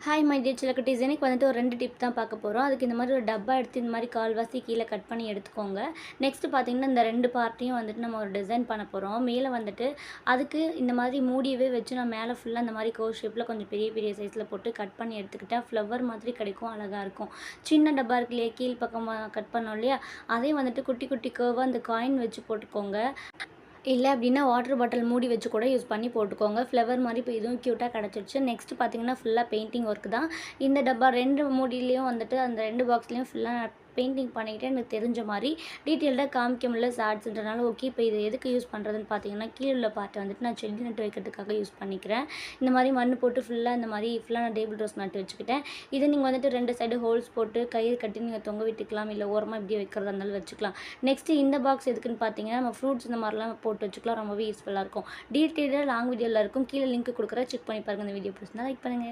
Hi my dear சிலக்குட்டீஸ். எனக்கு வந்துட்டு ஒரு 2 டிப் தான் பார்க்க போகிறோம். அதுக்கு இந்த மாதிரி ஒரு டப்பா எடுத்து இந்த மாதிரி கால்வாசி கீழே கட் பண்ணி எடுத்துக்கோங்க. நெக்ஸ்ட்டு பார்த்தீங்கன்னா, இந்த 2 பார்ட்டையும் வந்துட்டு நம்ம ஒரு டிசைன் பண்ண போகிறோம். மேலே வந்துட்டு அதுக்கு இந்த மாதிரி மூடியவே வச்சு நான் மேலே ஃபுல்லாக இந்த மாதிரி கோஸ் ஷேப்பில் கொஞ்சம் பெரிய பெரிய சைஸில் போட்டு கட் பண்ணி எடுத்துக்கிட்டேன். ஃப்ளவர் மாதிரி கிடைக்கும், அழகாக இருக்கும். சின்ன டப்பா இருக்கு இல்லையா, கீழ் பக்கமாக கட் பண்ணோம் இல்லையா, அதையும் வந்துட்டு குட்டி குட்டி கர்வாக அந்த காயின் வச்சு போட்டுக்கோங்க. இல்லை அப்படின்னா வாட்டர் பாட்டில் மூடி வச்சு கூட யூஸ் பண்ணி போட்டுக்கோங்க. ஃப்ளவர் மாதிரி இப்போ இதுவும் க்யூட்டாக கிடச்சிருச்சு. நெக்ஸ்ட்டு பார்த்தீங்கன்னா ஃபுல்லாக பெயிண்டிங் ஒர்க் தான். இந்த டப்பா 2 மூடியிலையும் வந்துட்டு அந்த 2 பாக்ஸ்லேயும் ஃபுல்லாக பெயிண்டிங் பண்ணிக்கிட்டு எனக்கு தெரிஞ்ச மாதிரி டீட்டெயில்டாக காமிக்க முடியல ஷார்ட்ஸுன்றனால. ஓகே, இப்போ இது எதுக்கு யூஸ் பண்ணுறதுன்னு பார்த்தீங்கன்னா, கீழே உள்ள பார்ட்டை வந்துட்டு நான் செடி நட்டு வைக்கிறதுக்காக யூஸ் பண்ணிக்கிறேன். இந்த மாதிரி மண் போட்டு ஃபுல்லாக இந்த மாதிரி ஃபுல்லாக நான் டேபிள் ரோஸ் நட்டு வச்சுக்கிட்டேன். இதை நீங்கள் வந்துட்டு 2 சைடு ஹோல்ஸ் போட்டு கயிறு கட்டி நீங்கள் தொங்க விட்டுக்கலாம், இல்லை ஓரமாக இப்படி வைக்கிறதா இருந்தாலும் வச்சுக்கலாம். நெக்ஸ்ட்டு இந்த பாக்ஸ் எதுக்குன்னு பார்த்தீங்கன்னா, நம்ம ஃப்ரூட்ஸ் இந்த மாதிரிலாம் போட்டு வச்சுக்கலாம். ரொம்பவே யூஸ்ஃபுல்லாக இருக்கும். டீட்டெயிலாக லாங் வீடியோவில் இருக்கும். கீழே லிங்க் கொடுக்குறேன், செக் பண்ணி பாருங்கள். இந்த வீடியோ பிடிச்சிருந்தா லைக் பண்ணுங்கள்.